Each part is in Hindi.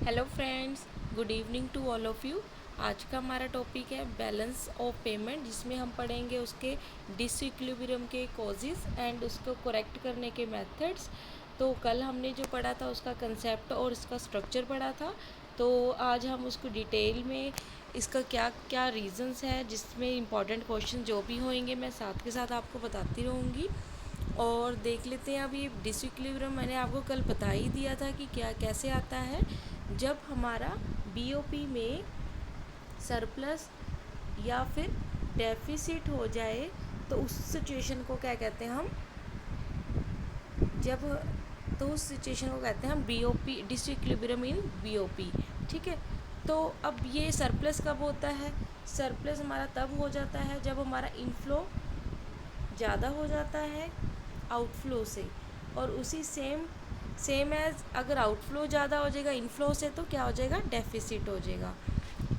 Hello friends, good evening to all of you. आज का हमारा टॉपिक है बैलेंस ऑफ पेमेंट, जिसमें हम पढ़ेंगे उसके डिसइक्विलिब्रियम के कॉजेज़ एंड उसको करेक्ट करने के मेथड्स। तो कल हमने जो पढ़ा था उसका कंसेप्ट और इसका स्ट्रक्चर पढ़ा था। तो आज हम उसको डिटेल में इसका क्या क्या रीज़न्स है, जिसमें इंपॉर्टेंट क्वेश्चन जो भी होंगे मैं साथ के साथ आपको बताती रहूँगी। और देख लेते हैं अभी डिसइक्विलिब्रियम मैंने आपको कल बता ही दिया था कि क्या कैसे आता है। जब हमारा बीओपी में सरप्लस या फिर डेफिसिट हो जाए तो उस सिचुएशन को क्या कहते हैं हम जब तो उस सिचुएशन को कहते हैं हम बीओपी, डिसइक्विलिब्रियम इन बीओपी। ठीक है। तो अब ये सरप्लस कब होता है? सरप्लस हमारा तब हो जाता है जब हमारा इनफ्लो ज़्यादा हो जाता है आउटफ्लो से, और उसी सेम एज अगर आउटफ्लो ज़्यादा हो जाएगा इनफ्लो से तो क्या हो जाएगा? डेफिसिट हो जाएगा।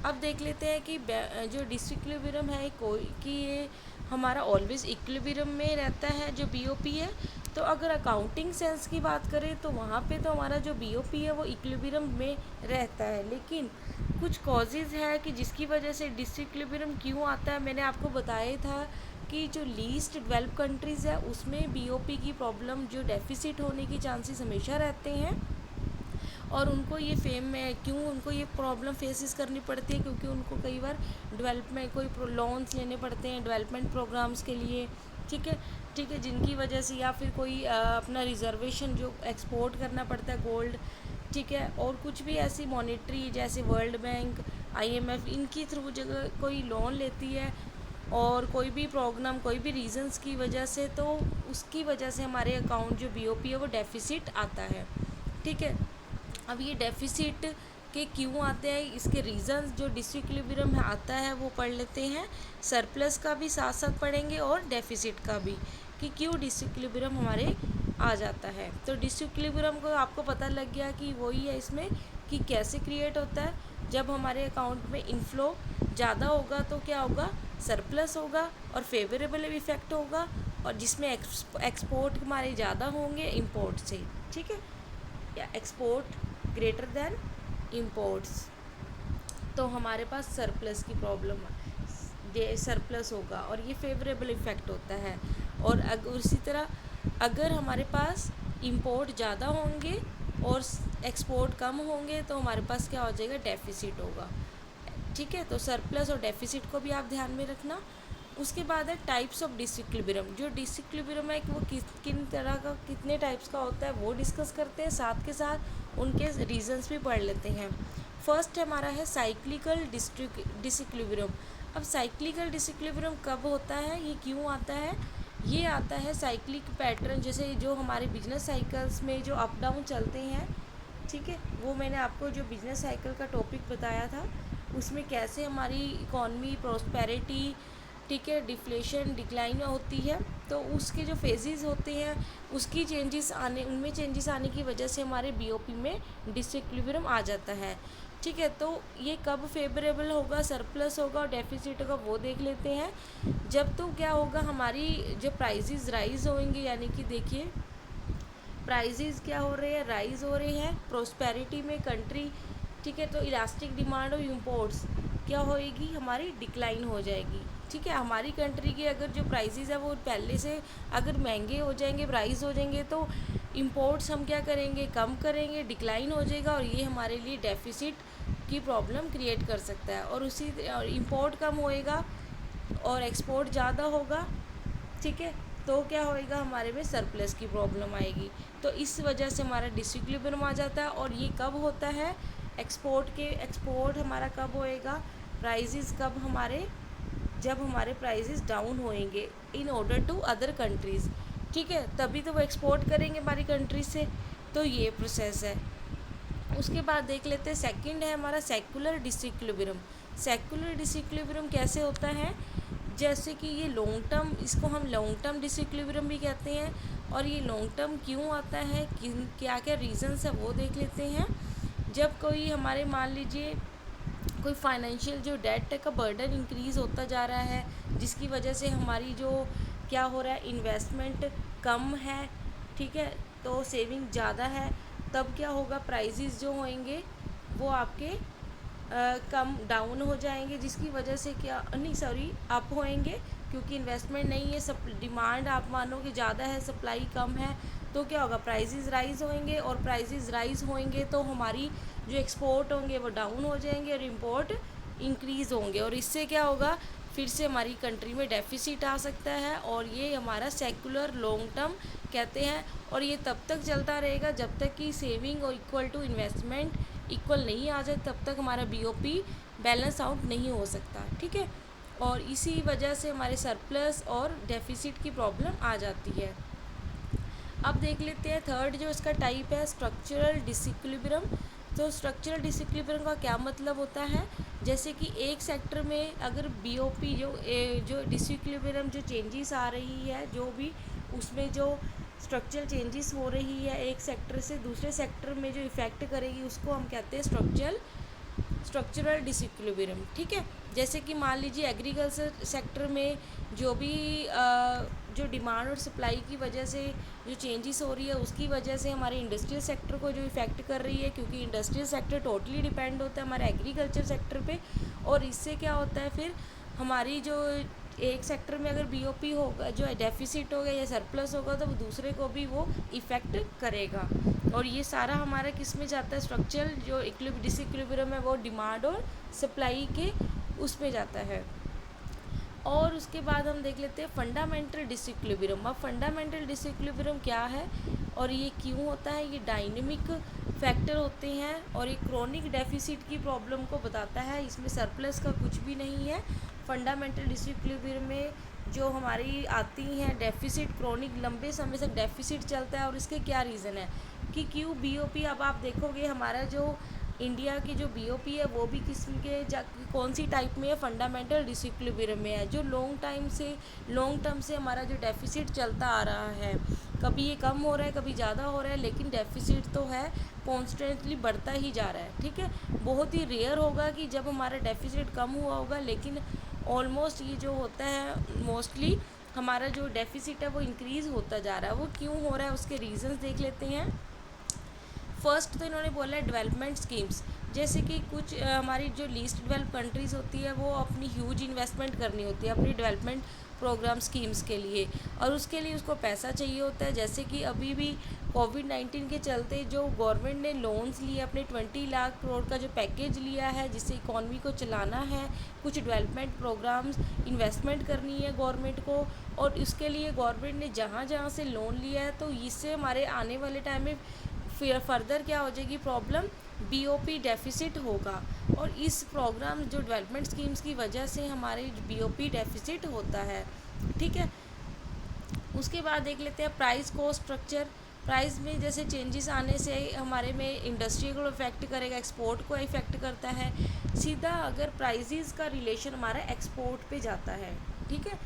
अब देख लेते हैं कि जो डिसइक्विलिब्रियम है कोई कि ये हमारा ऑलवेज इक्विलिब्रियम में रहता है जो बीओपी है। तो अगर अकाउंटिंग सेंस की बात करें तो वहाँ पे तो हमारा जो बीओपी है वो इक्विलिब्रियम में रहता है, लेकिन कुछ कॉजेज़ है कि जिसकी वजह से डिसइक्विलिब्रियम क्यों आता है। मैंने आपको बताया ही था कि जो लीस्ट डेवलप कंट्रीज़ है उसमें बीओपी की प्रॉब्लम, जो डेफिसिट होने की चांसेस हमेशा रहते हैं, और उनको ये फेम में क्यों उनको ये प्रॉब्लम फेसेस करनी पड़ती है, क्योंकि उनको कई बार डेवलपमेंट कोई लोन्स लेने पड़ते हैं डेवलपमेंट प्रोग्राम्स के लिए। ठीक है। ठीक है, जिनकी वजह से या फिर कोई अपना रिजर्वेशन जो एक्सपोर्ट करना पड़ता है गोल्ड। ठीक है। और कुछ भी ऐसी मॉनेटरी जैसे वर्ल्ड बैंक, आईएमएफ, इनकी थ्रू जगह कोई लोन लेती है और कोई भी प्रोग्राम कोई भी रीजंस की वजह से, तो उसकी वजह से हमारे अकाउंट जो बीओपी है वो डेफिसिट आता है। ठीक है। अब ये डेफिसिट के क्यों आते हैं, इसके रीज़न्स जो डिसइक्विलिब्रियम में आता है वो पढ़ लेते हैं। सरप्लस का भी साथ साथ पढ़ेंगे और डेफिसिट का भी, कि क्यों डिसइक्विलिब्रियम हमारे आ जाता है। तो डिसइक्विलिब्रियम को आपको पता लग गया कि वही है इसमें कि कैसे क्रिएट होता है। जब हमारे अकाउंट में इनफ्लो ज़्यादा होगा तो क्या होगा? सरप्लस होगा और फेवरेबल इफेक्ट होगा, और जिसमें एक्सपोर्ट हमारे ज़्यादा होंगे इम्पोर्ट से। ठीक है, या एक्सपोर्ट ग्रेटर देन इम्पोर्ट्स, तो हमारे पास सरप्लस की प्रॉब्लम सरप्लस होगा और ये फेवरेबल इफ़ेक्ट होता है। और अगर उसी तरह अगर हमारे पास इम्पोर्ट ज़्यादा होंगे और एक्सपोर्ट कम होंगे तो हमारे पास क्या हो जाएगा? डेफिसिट होगा। ठीक है, तो सरप्लस और डेफिसिट को भी आप ध्यान में रखना। उसके बाद है टाइप्स ऑफ डिसइक्विलिब्रियम। जो डिसइक्विलिब्रियम है कि वो किन तरह का, कितने टाइप्स का होता है वो डिस्कस करते हैं, साथ के साथ उनके रीजंस भी पढ़ लेते हैं। फर्स्ट हमारा है साइक्लिकल डिसइक्विलिब्रियम। अब साइक्लिकल डिसइक्विलिब्रियम कब होता है, ये क्यों आता है? ये आता है साइक्लिक पैटर्न, जैसे जो हमारे बिजनेस साइकिल्स में जो अप डाउन चलते हैं। ठीक है, वो मैंने आपको जो बिजनेस साइकिल का टॉपिक बताया था उसमें कैसे हमारी इकॉनमी प्रॉस्पेरिटी, ठीक है, डिफ्लेशन डिक्लाइन होती है, तो उसके जो फेजेस होते हैं उसकी चेंजेस आने उनमें चेंजेस आने की वजह से हमारे बीओपी में डिसइक्विलिब्रियम आ जाता है। ठीक है, तो ये कब फेवरेबल होगा, सरप्लस होगा और डेफिसिट होगा वो देख लेते हैं। जब तो क्या होगा, हमारी जो प्राइजेस राइज होंगे, यानी कि देखिए प्राइजेस क्या हो रहे हैं? राइज हो रहे हैं प्रोस्पेरिटी में कंट्री। ठीक है, तो इलास्टिक डिमांड और इम्पोर्ट्स क्या होएगी? हमारी डिक्लाइन हो जाएगी। ठीक है, हमारी कंट्री के अगर जो प्राइजेस है वो पहले से अगर महंगे हो जाएंगे, प्राइस हो जाएंगे, तो इम्पोर्ट्स हम क्या करेंगे? कम करेंगे, डिक्लाइन हो जाएगा, और ये हमारे लिए डेफिसिट की प्रॉब्लम क्रिएट कर सकता है। और उसी और इम्पोर्ट कम होएगा और एक्सपोर्ट ज़्यादा होगा। ठीक है, तो क्या होएगा? हमारे में सरप्लस की प्रॉब्लम आएगी। तो इस वजह से हमारा डिसइक्विलिब्रियम आ जाता है। और ये कब होता है? एक्सपोर्ट हमारा कब होएगा? प्राइजेस कब हमारे? जब हमारे प्राइजेस डाउन होएंगे in order to other countries. ठीक है, तभी तो वो एक्सपोर्ट करेंगे हमारी कंट्री से। तो ये प्रोसेस है। उसके बाद देख लेते हैं सेकंड है हमारा सेकुलर डिसइक्विलिब्रियम। सेकुलर डिसइक्विलिब्रियम कैसे होता है? जैसे कि ये लॉन्ग टर्म, इसको हम लॉन्ग टर्म डिसइक्विलिब्रियम भी कहते हैं। और ये लॉन्ग टर्म क्यों आता है, किन क्या क्या रीजंस है वो देख लेते हैं। जब कोई हमारे मान लीजिए कोई फाइनेंशियल जो डेट का बर्डन इंक्रीज़ होता जा रहा है, जिसकी वजह से हमारी जो क्या हो रहा है, इन्वेस्टमेंट कम है। ठीक है, तो सेविंग ज़्यादा है, तब क्या होगा? प्राइजेस जो होंगे वो आपके कम डाउन हो जाएंगे, जिसकी वजह से क्या नहीं सॉरी अप होएंगे, क्योंकि इन्वेस्टमेंट नहीं है, सब डिमांड आप मानो कि ज़्यादा है, सप्लाई कम है, तो क्या होगा, प्राइसेस राइज होंगे, और प्राइसेस राइज होंगे तो हमारी जो एक्सपोर्ट होंगे वो डाउन हो जाएंगे और इम्पोर्ट इंक्रीज़ होंगे, और इससे क्या होगा, फिर से हमारी कंट्री में डेफिसिट आ सकता है, और ये हमारा सेकुलर लॉन्ग टर्म कहते हैं, और ये तब तक चलता रहेगा जब तक कि सेविंग और इक्वल टू इन्वेस्टमेंट इक्वल नहीं आ जाए, तब तक हमारा बीओपी बैलेंस आउट नहीं हो सकता, ठीक है। और इसी वजह से हमारे सरप्लस और डेफिसिट की प्रॉब्लम आ जाती है। अब देख लेते हैं थर्ड जो इसका टाइप है, स्ट्रक्चरल डिसइक्विलिब्रियम। तो स्ट्रक्चरल डिसइक्विलिब्रियम का क्या मतलब होता है, जैसे कि एक सेक्टर में अगर बीओपी जो डिसइक्विलिब्रियम जो चेंजेस आ रही है, जो भी उसमें जो स्ट्रक्चरल चेंजेस हो रही है एक सेक्टर से दूसरे सेक्टर में जो इफ़ेक्ट करेगी, उसको हम कहते हैं स्ट्रक्चरल डिसइक्विलिब्रियम, ठीक है। जैसे कि मान लीजिए एग्रीकल्चर सेक्टर में जो भी जो डिमांड और सप्लाई की वजह से जो चेंजेस हो रही है, उसकी वजह से हमारे इंडस्ट्रियल सेक्टर को जो इफ़ेक्ट कर रही है, क्योंकि इंडस्ट्रियल सेक्टर टोटली डिपेंड होता है हमारे एग्रीकल्चर सेक्टर पे, और इससे क्या होता है फिर हमारी जो एक सेक्टर में अगर बीओपी होगा, जो डेफिसिट होगा या सरप्लस होगा, तो वो दूसरे को भी वो इफ़ेक्ट करेगा, और ये सारा हमारा किस में जाता है, स्ट्रक्चरल जो डिसइक्विलिब्रियम है वो डिमांड और सप्लाई के उसमें जाता है। और उसके बाद हम देख लेते हैं फंडामेंटल डिसइक्विलिब्रियम। अब फंडामेंटल डिसइक्विलिब्रियम क्या है और ये क्यों होता है, ये डायनेमिक फैक्टर होते हैं, और ये क्रोनिक डेफिसिट की प्रॉब्लम को बताता है, इसमें सरप्लस का कुछ भी नहीं है। फंडामेंटल डिसइक्विलिब्रियम में जो हमारी आती हैं डेफिसिट, क्रोनिक लंबे समय तक डेफिसिट चलता है, और इसके क्या रीज़न है कि क्यों बीओपी, अब आप देखोगे हमारा जो इंडिया की जो बीओपी है वो भी किस्म के कौन सी टाइप में है, फंडामेंटल डिसइक्विलिब्रियम में है, जो लॉन्ग टर्म से हमारा जो डेफिसिट चलता आ रहा है, कभी ये कम हो रहा है कभी ज़्यादा हो रहा है, लेकिन डेफिसिट तो है, कॉन्स्टेंटली बढ़ता ही जा रहा है, ठीक है। बहुत ही रेयर होगा कि जब हमारा डेफिसिट कम हुआ होगा, लेकिन ऑलमोस्ट ये जो होता है मोस्टली हमारा जो डेफिसिट है वो इंक्रीज़ होता जा रहा है। वो क्यों हो रहा है उसके रीज़न्स देख लेते हैं। फर्स्ट तो इन्होंने बोला है डेवलपमेंट स्कीम्स, जैसे कि कुछ हमारी जो लीस्ट डेवलप कंट्रीज़ होती है वो अपनी ह्यूज इन्वेस्टमेंट करनी होती है अपनी डेवलपमेंट प्रोग्राम स्कीम्स के लिए, और उसके लिए उसको पैसा चाहिए होता है। जैसे कि अभी भी कोविड-19 के चलते जो गवर्नमेंट ने लोन्स लिए, अपने 20 लाख करोड़ का जो पैकेज लिया है जिससे इकॉनमी को चलाना है, कुछ डेवलपमेंट प्रोग्राम्स इन्वेस्टमेंट करनी है गवर्नमेंट को, और इसके लिए गवर्नमेंट ने जहाँ जहाँ से लोन लिया है, तो इससे हमारे आने वाले टाइम में फिर फर्दर क्या हो जाएगी प्रॉब्लम, बीओपी डेफिसिट होगा, और इस प्रोग्राम जो डेवलपमेंट स्कीम्स की वजह से हमारे बीओपी डेफिसिट होता है, ठीक है। उसके बाद देख लेते हैं प्राइस कॉस्ट स्ट्रक्चर। प्राइस में जैसे चेंजेस आने से हमारे में इंडस्ट्री को इफ़ेक्ट करेगा, एक्सपोर्ट को इफ़ेक्ट करता है सीधा, अगर प्राइजेज़ का रिलेशन हमारा एक्सपोर्ट पे जाता है, ठीक है।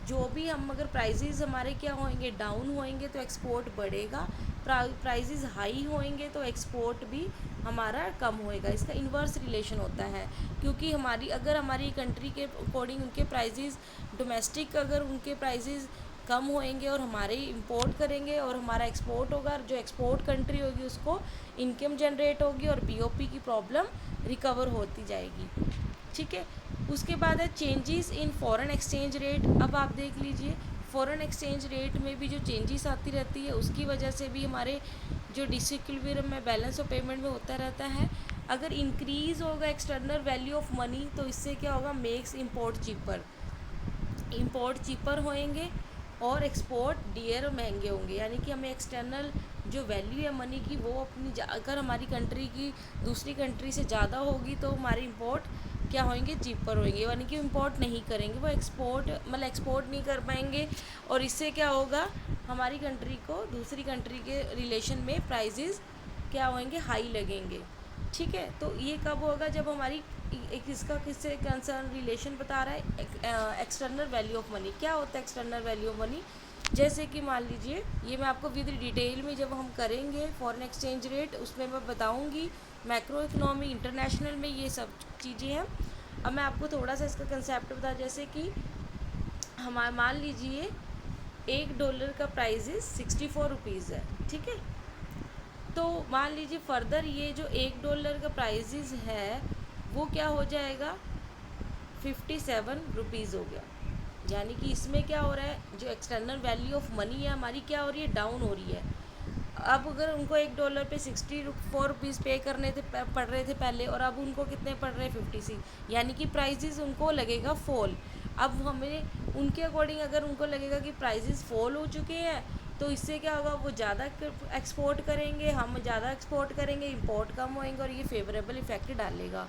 जो भी हम अगर प्राइजेज़ हमारे क्या होंगे, डाउन होएंगे तो एक्सपोर्ट बढ़ेगा, प्राइजेज़ हाई होएंगे तो एक्सपोर्ट भी हमारा कम होएगा, इसका इन्वर्स रिलेशन होता है। क्योंकि अगर हमारी कंट्री के अकॉर्डिंग उनके प्राइजेज़ डोमेस्टिक अगर उनके प्राइजेज़ कम होएंगे और हमारे इंपोर्ट करेंगे और हमारा एक्सपोर्ट होगा, जो एक्सपोर्ट कंट्री होगी उसको इनकम जनरेट होगी और बीओपी की प्रॉब्लम रिकवर होती जाएगी, ठीक है। उसके बाद है changes in foreign exchange rate. अब आप देख लीजिए फॉरेन एक्सचेंज रेट में भी जो चेंजेस आती रहती है उसकी वजह से भी हमारे जो डिसइक्विलिब्रियम में बैलेंस ऑफ पेमेंट में होता रहता है। अगर इंक्रीज़ होगा एक्सटर्नल वैल्यू ऑफ मनी तो इससे क्या होगा, मेक्स इंपोर्ट चीपर होएंगे और एक्सपोर्ट डियर महंगे होंगे, यानी कि हमें एक्सटर्नल जो वैल्यू है मनी की वो अपनी अगर हमारी कंट्री की दूसरी कंट्री से ज़्यादा होगी तो हमारी इंपोर्ट क्या होंगे, चीपर होंगे, यानी कि इंपोर्ट नहीं करेंगे, वो एक्सपोर्ट नहीं कर पाएंगे, और इससे क्या होगा, हमारी कंट्री को दूसरी कंट्री के रिलेशन में प्राइजेज़ क्या होंगे, हाई लगेंगे, ठीक है। तो ये कब होगा, जब हमारी एक इसका किससे कंसर्न रिलेशन बता रहा है, एक्सटर्नल वैल्यू ऑफ मनी। क्या होता है एक्सटर्नल वैल्यू ऑफ मनी, जैसे कि मान लीजिए ये मैं आपको विद डिटेल में जब हम करेंगे फॉरेन एक्सचेंज रेट उसमें मैं बताऊंगी, मैक्रो इकोनॉमी इंटरनेशनल में ये सब चीज़ें हैं। अब मैं आपको थोड़ा सा इसका कंसेप्ट बता, जैसे कि हमारा मान लीजिए $1 का प्राइस 64 रुपीज़ है, ठीक है। तो मान लीजिए फर्दर ये जो $1 का प्राइजेज़ है वो क्या हो जाएगा, 57 रुपीज़ हो गया। यानी कि इसमें क्या हो रहा है, जो एक्सटर्नल वैल्यू ऑफ मनी है हमारी क्या हो रही है, डाउन हो रही है। अब अगर उनको $1 पे 64 रुपीज़ पे करने थे पड़ रहे थे पहले, और अब उनको कितने पड़ रहे हैं, 56, यानी कि प्राइजेज़ उनको लगेगा फॉल। अब हमें उनके अकॉर्डिंग अगर उनको लगेगा कि प्राइजेज़ फॉल हो चुके हैं, तो इससे क्या होगा, वो ज़्यादा एक्सपोर्ट करेंगे, हम ज़्यादा एक्सपोर्ट करेंगे, इंपोर्ट कम होएंगे और ये फेवरेबल इफ़ेक्ट डालेगा।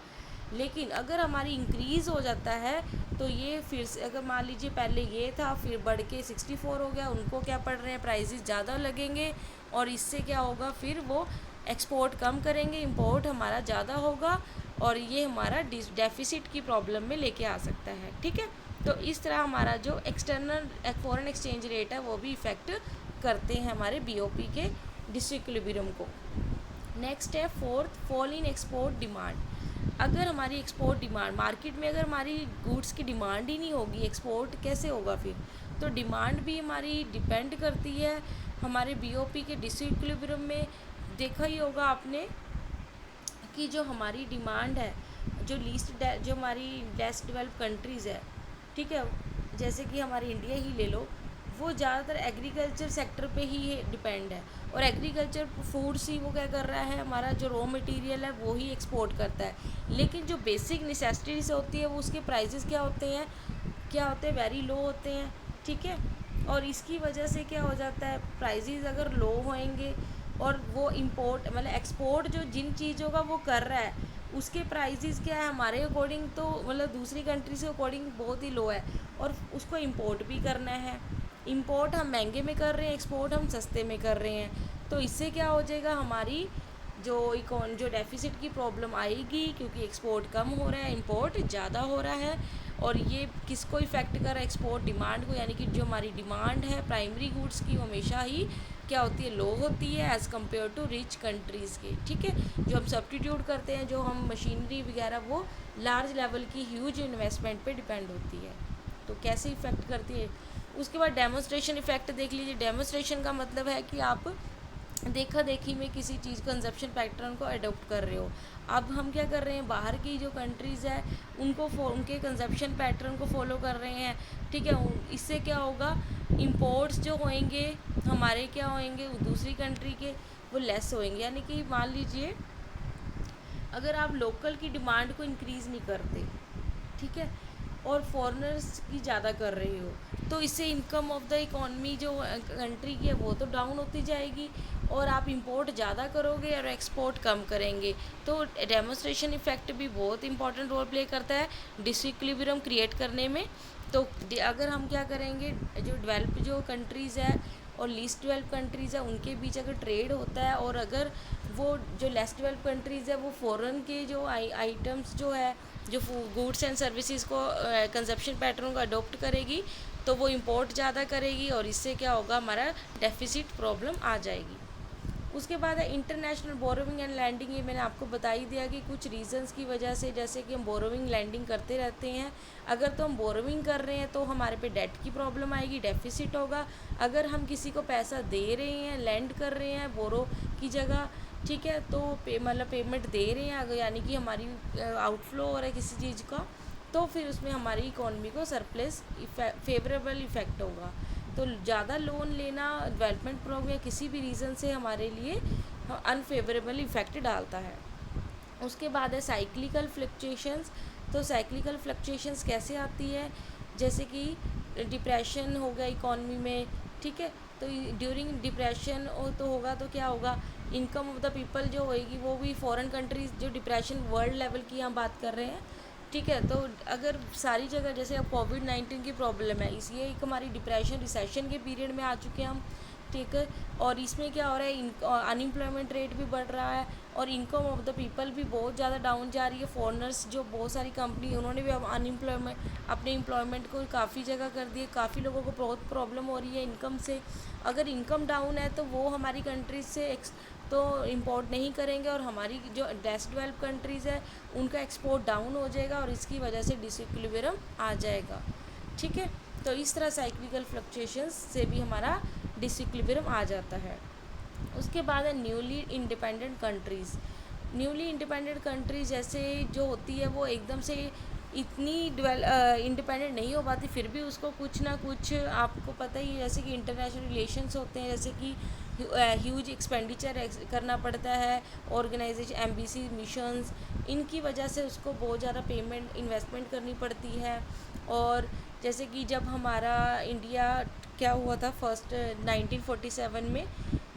लेकिन अगर हमारी इंक्रीज़ हो जाता है तो ये फिर से, अगर मान लीजिए पहले ये था फिर बढ़ के 64 हो गया, उनको क्या पड़ रहे हैं, प्राइजेज़ ज़्यादा लगेंगे और इससे क्या होगा, फिर वो एक्सपोर्ट कम करेंगे, इंपोर्ट हमारा ज़्यादा होगा और ये हमारा डेफिसिट की प्रॉब्लम में लेके आ सकता है। ठीक है, तो इस तरह हमारा जो एक्सटर्नल फॉरेन एक्सचेंज रेट है वो भी इफ़ेक्ट करते हैं हमारे बीओपी के डिसइक्विलिब्रियम को। नेक्स्ट है fourth, fall in export demand. अगर हमारी एक्सपोर्ट डिमांड, मार्केट में अगर हमारी गुड्स की डिमांड ही नहीं होगी, एक्सपोर्ट कैसे होगा फिर। तो डिमांड भी हमारी डिपेंड करती है हमारे बीओपी के डिसइक्विलिब्रियम में। देखा ही होगा आपने कि जो हमारी डिमांड है, जो हमारी लेस डेवलप कंट्रीज़ है, ठीक है, जैसे कि हमारी इंडिया ही ले लो, वो ज़्यादातर एग्रीकल्चर सेक्टर पे ही डिपेंड है। और एग्रीकल्चर फूड्स ही वो क्या कर रहा है, हमारा जो रॉ मटेरियल है वो ही एक्सपोर्ट करता है। लेकिन जो बेसिक नेसेसिटीज़ होती है वो उसके प्राइसेस क्या होते हैं, वेरी लो होते हैं। ठीक है, और इसकी वजह से क्या हो जाता है, प्राइसेस अगर लो होएंगे और वो इंपोर्ट मतलब एक्सपोर्ट जो जिन चीज़ों का वो कर रहा है उसके प्राइसेस क्या है, हमारे अकॉर्डिंग तो मतलब दूसरी कंट्री से अकॉर्डिंग बहुत ही लो है, और उसको इंपोर्ट भी करना है। इंपोर्ट हम महंगे में कर रहे हैं, एक्सपोर्ट हम सस्ते में कर रहे हैं। तो इससे क्या हो जाएगा, हमारी जो डेफिसिट की प्रॉब्लम आएगी, क्योंकि एक्सपोर्ट कम हो रहा है, इंपोर्ट ज़्यादा हो रहा है। और ये किसको इफ़ेक्ट कर रहा है, एक्सपोर्ट डिमांड को, यानी कि जो हमारी डिमांड है प्राइमरी गुड्स की हमेशा ही क्या होती है, लो होती है as compare to rich countries के। ठीक है, जो हम सब्सटीट्यूट करते हैं, जो हम मशीनरी वगैरह, वो लार्ज लेवल की ह्यूज इन्वेस्टमेंट पे डिपेंड होती है। तो कैसे इफ़ेक्ट करती है। उसके बाद डेमोस्ट्रेशन इफ़ेक्ट देख लीजिए। डेमोस्ट्रेशन का मतलब है कि आप देखा देखी में किसी चीज़ कंजप्शन पैटर्न को अडोप्ट कर रहे हो। अब हम क्या कर रहे हैं, बाहर की जो कंट्रीज़ है उनके कंजप्शन पैटर्न को फॉलो कर रहे हैं। ठीक है, इससे क्या होगा, इंपोर्ट्स जो होंगे हमारे क्या होंगे, दूसरी कंट्री के वो लेस होंगे। यानी कि मान लीजिए अगर आप लोकल की डिमांड को इंक्रीज़ नहीं करते, ठीक है, और फॉरेनर्स की ज़्यादा कर रहे हो, तो इससे इनकम ऑफ द इकॉनमी जो कंट्री की है वो तो डाउन होती जाएगी, और आप इंपोर्ट ज़्यादा करोगे और एक्सपोर्ट कम करेंगे। तो डेमोस्ट्रेशन इफ़ेक्ट भी बहुत इंपॉर्टेंट रोल प्ले करता है डिसइक्विलिब्रियम क्रिएट करने में। तो अगर हम क्या करेंगे, जो डेवलप जो कंट्रीज़ है और लीस्ट डेवलप कंट्रीज़ है उनके बीच अगर ट्रेड होता है, और अगर वो जो लेस डेवलप कंट्रीज़ है वो फ़ॉरेन के जो आइटम्स जो है, जो गुड्स एंड सर्विसेज को कंजप्शन पैटर्न को अडोप्ट करेगी, तो वो इंपोर्ट ज़्यादा करेगी और इससे क्या होगा, हमारा डेफिसिट प्रॉब्लम आ जाएगी। उसके बाद है इंटरनेशनल बोरोविंग एंड लैंडिंग। ये मैंने आपको बता ही दिया कि कुछ रीजंस की वजह से, जैसे कि हम बोरोविंग लैंडिंग करते रहते हैं। अगर तो हम बोरोविंग कर रहे हैं तो हमारे पे डेट की प्रॉब्लम आएगी, डेफिसिट होगा। अगर हम किसी को पैसा दे रहे हैं, लैंड कर रहे हैं बोरो की जगह, ठीक है, तो मतलब पेमेंट दे रहे हैं अगर, यानी कि हमारी आउटफ्लो हो रहा है किसी चीज़ का, तो फिर उसमें हमारी इकॉनमी को सरप्लस फेवरेबल इफ़ेक्ट होगा। तो ज़्यादा लोन लेना डेवलपमेंट प्रोग्राम या किसी भी रीज़न से हमारे लिए अनफेवरेबल इफ़ेक्ट डालता है। उसके बाद है साइक्लिकल फ्लक्चुएशंस। तो साइक्लिकल फ्लक्चुएशंस कैसे आती है, जैसे कि डिप्रेशन हो गया इकॉनमी में, ठीक है, तो ड्यूरिंग डिप्रेशन तो होगा तो क्या होगा, इनकम ऑफ द पीपल जो होएगी वो भी फॉरेन कंट्रीज़, जो डिप्रेशन वर्ल्ड लेवल की हम बात कर रहे हैं, ठीक है। तो अगर सारी जगह, जैसे अब कोविड-19 की प्रॉब्लम है, इसलिए एक हमारी डिप्रेशन रिसेशन के पीरियड में आ चुके हैं हम, ठीक है, और इसमें क्या हो रहा है, अनएम्प्लॉयमेंट रेट भी बढ़ रहा है और इनकम ऑफ द पीपल भी बहुत ज़्यादा डाउन जा रही है। फॉरेनर्स जो बहुत सारी कंपनी, उन्होंने भी अब अपने एम्प्लॉयमेंट को काफ़ी जगह कर दिए, काफ़ी लोगों को बहुत प्रॉब्लम हो रही है इनकम से। अगर इनकम डाउन है तो वो हमारी कंट्रीज से तो इंपोर्ट नहीं करेंगे, और हमारी जो लेस डेवलप कंट्रीज़ है उनका एक्सपोर्ट डाउन हो जाएगा और इसकी वजह से डिसइक्विलिब्रियम आ जाएगा, ठीक है। तो इस तरह साइक्लिकल फ्लक्चुएशंस से भी हमारा डिसइक्विलिब्रियम आ जाता है। उसके बाद है newly independent countries. Newly independent countries जैसे जो होती है वो एकदम से इतनी इंडिपेंडेंट नहीं हो पाती, फिर भी उसको कुछ ना कुछ आपको पता ही है, जैसे कि इंटरनेशनल रिलेशंस होते हैं, जैसे कि ह्यूज एक्सपेंडिचर करना पड़ता है, ऑर्गेनाइजेशन एम्बेसी मिशंस, इनकी वजह से उसको बहुत ज़्यादा पेमेंट इन्वेस्टमेंट करनी पड़ती है। और जैसे कि जब हमारा इंडिया क्या हुआ था फर्स्ट 1947 में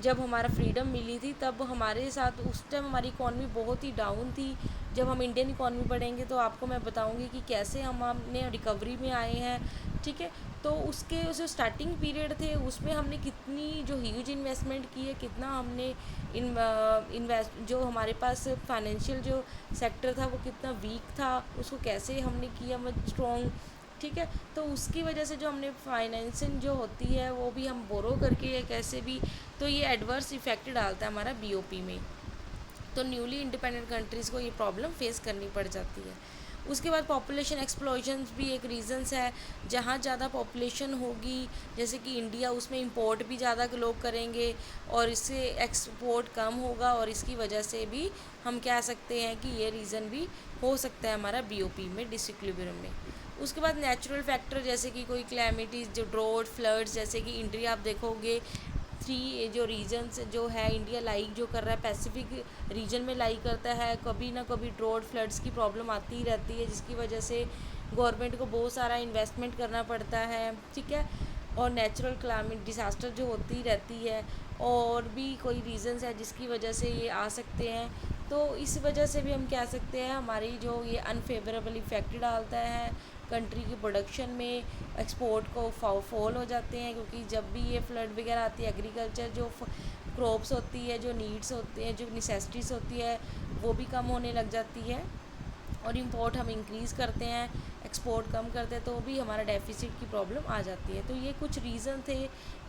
जब हमारा फ्रीडम मिली थी, तब हमारे साथ उस टाइम हमारी इकॉनमी बहुत ही डाउन थी। जब हम इंडियन इकॉनमी पढ़ेंगे तो आपको मैं बताऊंगी कि कैसे हमने रिकवरी में आए हैं, ठीक है। तो उसके जो स्टार्टिंग पीरियड थे उसमें हमने कितनी जो ह्यूज इन्वेस्टमेंट की है, कितना हमने इन्वेस्ट जो हमारे पास फाइनेंशियल जो सेक्टर था वो कितना वीक था, उसको कैसे हमने किया स्ट्रॉन्ग, ठीक है। तो उसकी वजह से जो हमने फाइनेंसिंग जो होती है वो भी हम बोरो करके या कैसे भी, तो ये एडवर्स इफेक्ट डालता है हमारा बीओपी में। तो न्यूली इंडिपेंडेंट कंट्रीज़ को ये प्रॉब्लम फेस करनी पड़ जाती है। उसके बाद पॉपुलेशन एक्सप्लोजन भी एक रीज़न्स है। जहाँ ज़्यादा पॉपुलेशन होगी, जैसे कि इंडिया, उसमें इंपोर्ट भी ज़्यादा लोग करेंगे और इससे एक्सपोर्ट कम होगा, और इसकी वजह से भी हम कह सकते हैं कि ये रीज़न भी हो सकता है हमारा बीओपी में डिसइक्विलिब्रियम में। उसके बाद नेचुरल फैक्टर जैसे कि कोई क्लैमिटीज़, जो ड्रॉट, फ्लड्स, जैसे कि इंडिया आप देखोगे थ्री जो रीजन्स जो है, इंडिया लाइक जो कर रहा है पैसिफिक रीजन में लाइक करता है, कभी ना कभी ड्रॉट फ्लड्स की प्रॉब्लम आती ही रहती है, जिसकी वजह से गवर्नमेंट को बहुत सारा इन्वेस्टमेंट करना पड़ता है, ठीक है। और नेचुरल क्लाइमेट डिज़ास्टर जो होती रहती है, और भी कोई रीज़न्स है जिसकी वजह से ये आ सकते हैं। तो इस वजह से भी हम कह सकते हैं हमारी जो ये अनफेवरेबल इफ़ेक्ट डालता है कंट्री की प्रोडक्शन में, एक्सपोर्ट को फॉल हो जाते हैं, क्योंकि जब भी ये फ्लड वगैरह आती है, एग्रीकल्चर जो क्रॉप्स होती है, जो नीड्स होती हैं, जो नेसेसिटीज़ होती है, वो भी कम होने लग जाती है। और इंपोर्ट हम इंक्रीज़ करते हैं, एक्सपोर्ट कम करते हैं, तो भी हमारा डेफिसिट की प्रॉब्लम आ जाती है। तो ये कुछ रीज़न थे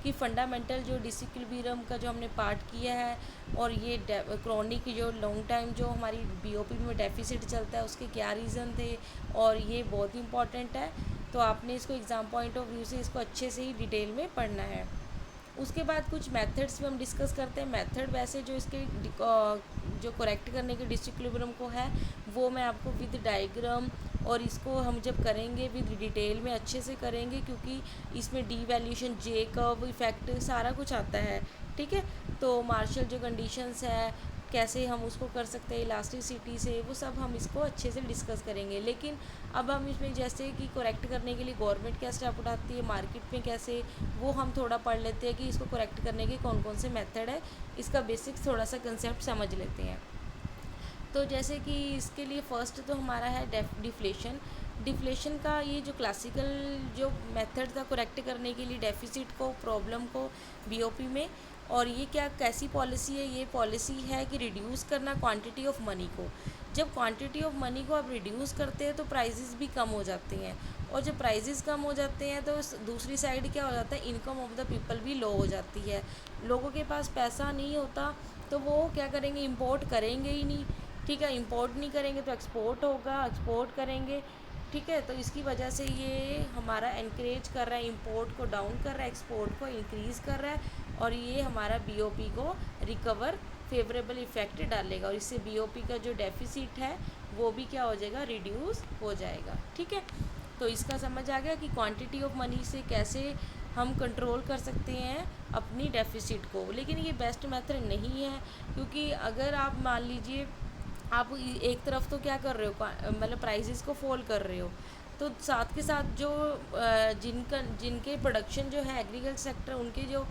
कि फंडामेंटल जो डिसइक्विलिब्रियम का जो हमने पार्ट किया है, और ये क्रॉनिक जो लॉन्ग टाइम जो हमारी बीओपी में डेफिसिट चलता है, उसके क्या रीज़न थे, और ये बहुत ही इंपॉर्टेंट है। तो आपने इसको एग्ज़ाम पॉइंट ऑफ व्यू से इसको अच्छे से ही डिटेल में पढ़ना है। उसके बाद कुछ मेथड्स भी हम डिस्कस करते हैं। मेथड वैसे जो इसके जो करेक्ट करने के डिसइक्विलिब्रियम को है, वो मैं आपको विद डायग्राम, और इसको हम जब करेंगे विद डिटेल में अच्छे से करेंगे, क्योंकि इसमें D valuation, J curve effect सारा कुछ आता है, ठीक है। तो मार्शल जो कंडीशंस है, कैसे हम उसको कर सकते हैं इलास्टिसिटी से, वो सब हम इसको अच्छे से डिस्कस करेंगे। लेकिन अब हम इसमें जैसे कि करेक्ट करने के लिए गवर्नमेंट क्या स्टेप उठाती है, मार्केट में कैसे, वो हम थोड़ा पढ़ लेते हैं कि इसको करेक्ट करने के कौन कौन से मेथड है, इसका बेसिक्स थोड़ा सा कंसेप्ट समझ लेते हैं। तो जैसे कि इसके लिए फ़र्स्ट तो हमारा है डिफ्लेशन। डिफ्लेशन का ये जो क्लासिकल जो मेथड था करेक्ट करने के लिए डेफिसिट को, प्रॉब्लम को बीओपी में, और ये क्या कैसी पॉलिसी है, ये पॉलिसी है कि रिड्यूस करना क्वांटिटी ऑफ मनी को। जब क्वांटिटी ऑफ मनी को आप रिड्यूस करते हैं तो प्राइजेस भी कम हो जाते हैं, और जब प्राइजेस कम हो जाते हैं तो दूसरी साइड क्या हो जाता है, इनकम ऑफ द पीपल भी लो हो जाती है। लोगों के पास पैसा नहीं होता तो वो क्या करेंगे, इंपोर्ट करेंगे ही नहीं, ठीक है। इंपोर्ट नहीं करेंगे तो एक्सपोर्ट होगा, एक्सपोर्ट करेंगे, ठीक है। तो इसकी वजह से ये हमारा एनकरेज कर रहा है, इंपोर्ट को डाउन कर रहा है, एक्सपोर्ट को इंक्रीज़ कर रहा है, और ये हमारा बीओपी को रिकवर फेवरेबल इफ़ेक्ट डालेगा, और इससे बीओपी का जो डेफिसिट है वो भी क्या हो जाएगा, रिड्यूस हो जाएगा, ठीक है। तो इसका समझ आ गया कि क्वांटिटी ऑफ मनी से कैसे हम कंट्रोल कर सकते हैं अपनी डेफिसिट को। लेकिन ये बेस्ट मेथड नहीं है, क्योंकि अगर आप मान लीजिए आप एक तरफ तो क्या कर रहे हो, मतलब प्राइसेस को फॉल कर रहे हो, तो साथ के साथ जो जिनके प्रोडक्शन जो है एग्रीकल्चर सेक्टर, उनके जो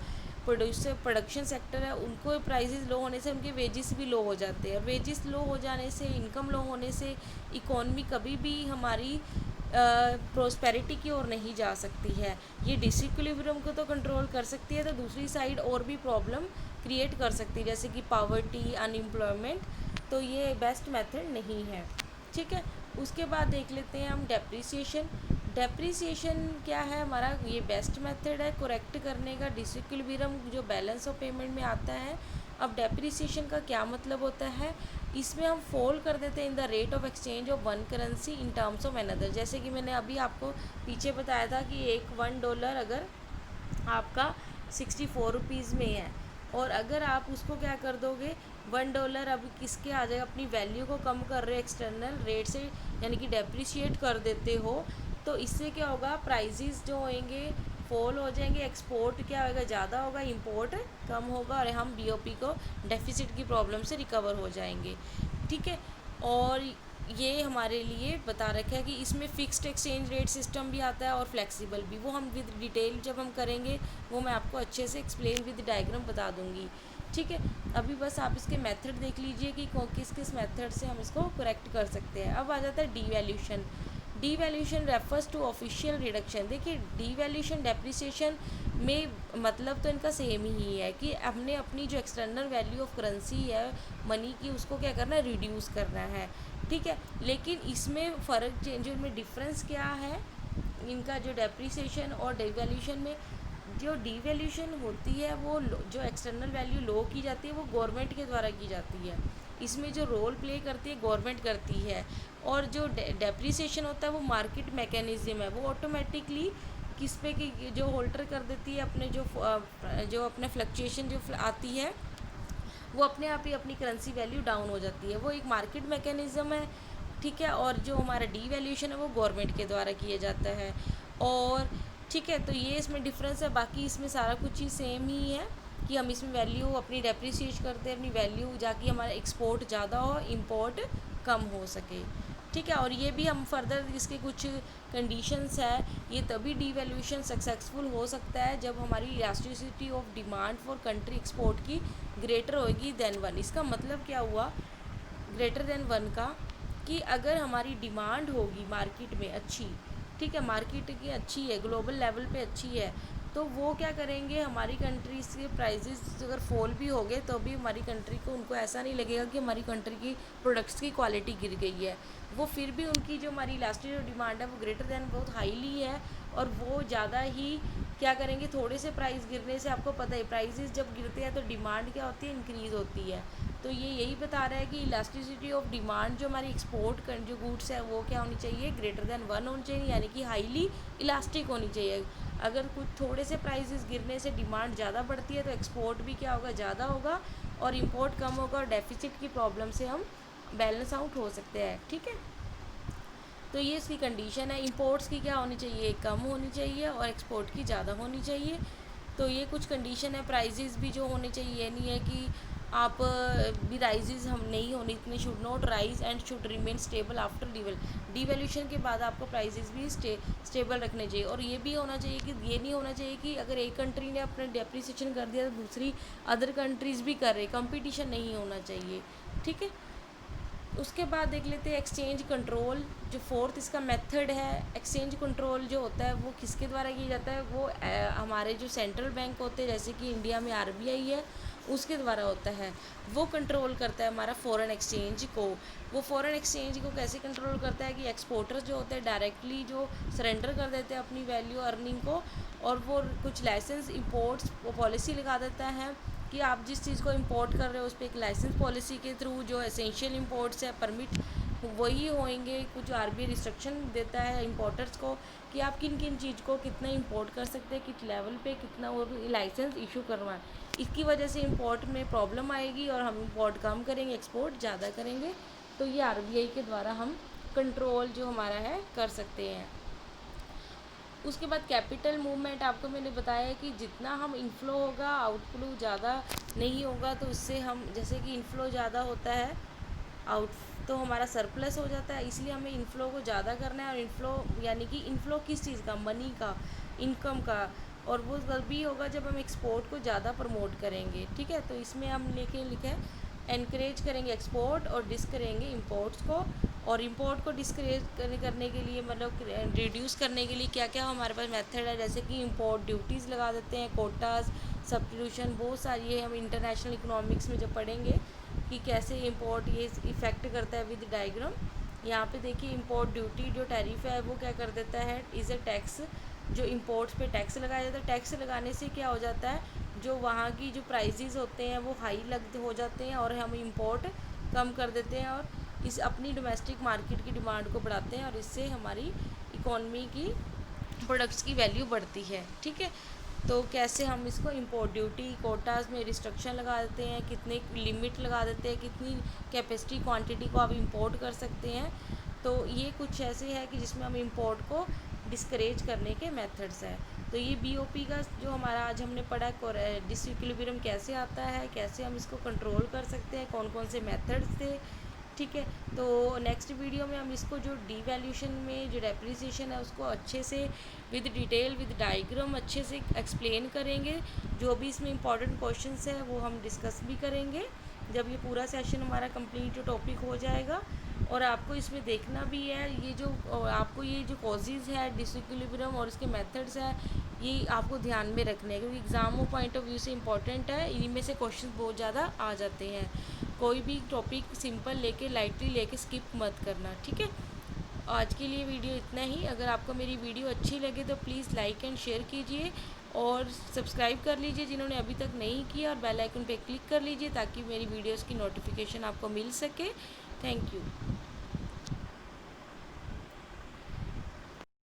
प्रोडक्शन सेक्टर है, उनको प्राइसेस लो होने से उनके वेजेस भी लो हो जाते हैं, और वेजेस लो हो जाने से, इनकम लो होने से इकॉनमी कभी भी हमारी प्रोस्पेरिटी की ओर नहीं जा सकती है। ये डिसइक्विलिब्रियम को तो कंट्रोल कर सकती है, तो दूसरी साइड और भी प्रॉब्लम क्रिएट कर सकती है, जैसे कि पावर्टी, अनएम्प्लॉयमेंट। तो ये बेस्ट मेथड नहीं है, ठीक है। उसके बाद देख लेते हैं हम डेप्रिसिएशन। डेप्रिसिएशन क्या है हमारा, ये बेस्ट मेथड है करेक्ट करने का डिसइक्विलिब्रियम जो बैलेंस ऑफ पेमेंट में आता है। अब डेप्रिसिएशन का क्या मतलब होता है, इसमें हम फॉल कर देते हैं in the rate of exchange of one currency in terms of another. जैसे कि मैंने अभी आपको पीछे बताया था कि एक $1 अगर आपका 64 रुपीज़ में है, और अगर आप उसको क्या कर दोगे, $1 अब किसके आ जाएगा, अपनी वैल्यू को कम कर रहे हो एक्सटर्नल रेट से, यानी कि डेप्रिशिएट कर देते हो, तो इससे क्या होगा, प्राइजेस जो होंगे फॉल हो जाएंगे, एक्सपोर्ट क्या होगा, ज़्यादा होगा, इंपोर्ट कम होगा, और हम बीओपी को डेफिसिट की प्रॉब्लम से रिकवर हो जाएंगे। ठीक है। और ये हमारे लिए बता रखा है कि इसमें फ़िक्स्ड एक्सचेंज रेट सिस्टम भी आता है और फ्लेक्सिबल भी, वो हम विद डिटेल जब हम करेंगे वो मैं आपको अच्छे से एक्सप्लेन विद डायग्राम बता दूंगी। ठीक है। अभी बस आप इसके मेथड देख लीजिए कि किस किस मेथड से हम इसको करेक्ट कर सकते हैं। अब आ जाता है डीवैल्यूशन। डीवैल्यूशन रेफर्स टू ऑफिशियल रिडक्शन। देखिए डीवैल्यूशन डेप्रिसिएशन में मतलब तो इनका सेम ही है कि हमने अपनी जो एक्सटर्नल वैल्यू ऑफ करेंसी है मनी की, उसको क्या करना है, रिड्यूस करना है। ठीक है। लेकिन इसमें फ़र्क चेंज में डिफरेंस क्या है इनका, जो डेप्रिसिएशन और डिवैल्यूशन में, जो डिवैल्यूशन होती है वो जो एक्सटर्नल वैल्यू लो की जाती है वो गवर्नमेंट के द्वारा की जाती है, इसमें जो रोल प्ले करती है गवर्नमेंट करती है। और जो डेप्रिसिएशन होता है वो मार्केट मैकेनिज्म है, वो ऑटोमेटिकली किस पे की जो होल्टर कर देती है, अपने जो अपने फ्लक्चुएशन जो आती है वो अपने आप ही अपनी करेंसी वैल्यू डाउन हो जाती है, वो एक मार्केट मैकेनिज़्म है। ठीक है। और जो हमारा डीवैल्यूशन है वो गवर्नमेंट के द्वारा किया जाता है। और ठीक है, तो ये इसमें डिफरेंस है, बाकी इसमें सारा कुछ ही सेम ही है कि हम इसमें वैल्यू अपनी डेप्रिसिएट करते हैं, अपनी वैल्यू जाके हमारा एक्सपोर्ट ज़्यादा हो, इंपोर्ट कम हो सके। ठीक है। और ये भी हम फर्दर इसके कुछ कंडीशंस है, ये तभी डीवैल्यूशन सक्सेसफुल हो सकता है जब हमारी elasticity of demand for country export की ग्रेटर होगी देन 1। इसका मतलब क्या हुआ ग्रेटर देन 1 का, कि अगर हमारी डिमांड होगी मार्केट में अच्छी, ठीक है, मार्केट की अच्छी है, ग्लोबल लेवल पे अच्छी है, तो वो क्या करेंगे, हमारी कंट्रीज के प्राइजेस अगर फॉल भी हो गए तो भी हमारी कंट्री को, उनको ऐसा नहीं लगेगा कि हमारी कंट्री की प्रोडक्ट्स की क्वालिटी गिर गई है, वो फिर भी उनकी जो हमारी इलास्टिक डिमांड है वो ग्रेटर देन बहुत हाईली है, और वो ज़्यादा ही क्या करेंगे, थोड़े से प्राइस गिरने से आपको पता है प्राइजेस जब गिरते हैं तो डिमांड क्या होती है, इंक्रीज़ होती है। तो ये यही बता रहा है कि इलास्टिसिटी ऑफ डिमांड जो हमारी एक्सपोर्ट कर जो गुड्स है वो क्या होनी चाहिए, ग्रेटर देन 1 होनी चाहिए, यानी कि हाईली इलास्टिक होनी चाहिए। अगर कुछ थोड़े से प्राइसेस गिरने से डिमांड ज़्यादा बढ़ती है तो एक्सपोर्ट भी क्या होगा, ज़्यादा होगा, और इंपोर्ट कम होगा, और डेफिसिट की प्रॉब्लम से हम बैलेंस आउट हो सकते हैं। ठीक है। तो ये इसकी कंडीशन है, इंपोर्ट्स की क्या होनी चाहिए, कम होनी चाहिए, और एक्सपोर्ट की ज़्यादा होनी चाहिए। तो ये कुछ कंडीशन है। प्राइजेस भी जो होने चाहिए, ये नहीं है कि आप भी राइजेस हम नहीं होने, इतने should not rise and should remain stable after devaluation के बाद आपको प्राइजेस भी स्टेबल रखने चाहिए। और ये भी होना चाहिए कि ये नहीं होना चाहिए कि अगर एक कंट्री ने अपना डेप्रिसिएशन कर दिया तो दूसरी अदर कंट्रीज़ भी कर रहे, कंपटीशन नहीं होना चाहिए। ठीक है। उसके बाद देख लेते हैं एक्सचेंज कंट्रोल, जो फोर्थ इसका मेथड है। एक्सचेंज कंट्रोल जो होता है वो किसके द्वारा किया जाता है, वो हमारे जो सेंट्रल बैंक होते हैं, जैसे कि इंडिया में आरबीआई है, उसके द्वारा होता है। वो कंट्रोल करता है हमारा फॉरेन एक्सचेंज को। वो फॉरेन एक्सचेंज को कैसे कंट्रोल करता है कि एक्सपोर्टर्स जो होते हैं डायरेक्टली जो सरेंडर कर देते हैं अपनी वैल्यू अर्निंग को, और वो कुछ लाइसेंस इंपोर्ट्स पॉलिसी लगा देता है कि आप जिस चीज़ को इंपोर्ट कर रहे हो उस पर एक लाइसेंस पॉलिसी के थ्रू जो एसेंशियल इंपोर्ट्स है परमिट वही होंगे। कुछ आरबीआई रिस्ट्रिक्शन देता है इंपोर्टर्स को कि आप किन किन चीज़ को कितना इंपोर्ट कर सकते हैं, किस लेवल पे कितना वो लाइसेंस इशू करवाएं। इसकी वजह से इंपोर्ट में प्रॉब्लम आएगी और हम इंपोर्ट कम करेंगे, एक्सपोर्ट ज़्यादा करेंगे। तो ये आरबीआई के द्वारा हम कंट्रोल जो हमारा है कर सकते हैं। उसके बाद कैपिटल मूवमेंट, आपको मैंने बताया कि जितना हम इनफ्लो होगा आउटफ्लो ज़्यादा नहीं होगा, तो उससे हम जैसे कि इनफ्लो ज़्यादा होता है आउट तो हमारा सरप्लस हो जाता है, इसलिए हमें इनफ्लो को ज़्यादा करना है। और इनफ्लो यानी कि इनफ्लो किस चीज़ का, मनी का, इनकम का, और वो तभी होगा जब हम एक्सपोर्ट को ज़्यादा प्रमोट करेंगे। ठीक है। तो इसमें हम लिखा है एनकरेज करेंगे एक्सपोर्ट और डिस्करेंगे इंपोर्ट्स को। और इंपोर्ट को डिस्करेज करने के लिए मतलब रिड्यूस करने के लिए क्या क्या हमारे पास मेथड है, जैसे कि इंपोर्ट ड्यूटीज़ लगा देते हैं, कोटाज, सब्स्टिट्यूशन, बहुत सारी है। हम इंटरनेशनल इकोनॉमिक्स में जब पढ़ेंगे कि कैसे इंपोर्ट ये इफ़ेक्ट करता है विद डायग्राम। यहाँ पे देखिए इंपोर्ट ड्यूटी जो टैरिफ है वो क्या कर देता है, इज़ अ टैक्स, जो इंपोर्ट्स पे टैक्स लगाया जाता है। टैक्स लगाने से क्या हो जाता है, जो वहाँ की जो प्राइजेज़ होते हैं वो हाई हो जाते हैं, और हम इंपोर्ट कम कर देते हैं, और इस अपनी डोमेस्टिक मार्केट की डिमांड को बढ़ाते हैं, और इससे हमारी इकॉनमी की प्रोडक्ट्स की वैल्यू बढ़ती है। ठीक है। तो कैसे हम इसको इम्पोर्ट ड्यूटी कोटास में रिस्ट्रिक्शन लगा देते हैं, कितने लिमिट लगा देते हैं, कितनी कैपेसिटी क्वांटिटी को आप इंपोर्ट कर सकते हैं। तो ये कुछ ऐसे है कि जिसमें हम इंपोर्ट को डिस्करेज करने के मेथड्स हैं। तो ये बीओपी का जो हमारा आज हमने पढ़ा डिसइक्विलिब्रियम कैसे आता है, कैसे हम इसको कंट्रोल कर सकते हैं, कौन कौन से मेथड्स थे, ठीक है। तो नेक्स्ट वीडियो में हम इसको जो डीवैल्यूशन में जो डेप्रिसिएशन है उसको अच्छे से विद डिटेल विद डायग्राम अच्छे से एक्सप्लेन करेंगे। जो भी इसमें इंपॉर्टेंट क्वेश्चंस है वो हम डिस्कस भी करेंगे जब ये पूरा सेशन हमारा कंप्लीट टॉपिक हो जाएगा। और आपको इसमें देखना भी है ये जो आपको ये जो कॉजेज़ है डिसइक्विलिब्रियम और इसके मेथड्स है ये आपको ध्यान में रखने हैं, क्योंकि एग्ज़ामों पॉइंट ऑफ व्यू से इंपॉर्टेंट है। इनमें से क्वेश्चन बहुत ज़्यादा आ जाते हैं। कोई भी टॉपिक सिंपल लेके लाइटली लेके स्किप मत करना, ठीक है। आज के लिए वीडियो इतना ही। अगर आपको मेरी वीडियो अच्छी लगे तो प्लीज़ लाइक एंड शेयर कीजिए और सब्सक्राइब कर लीजिए जिन्होंने अभी तक नहीं किया, और बेल आइकन पे क्लिक कर लीजिए ताकि मेरी वीडियोस की नोटिफिकेशन आपको मिल सके। Thank you.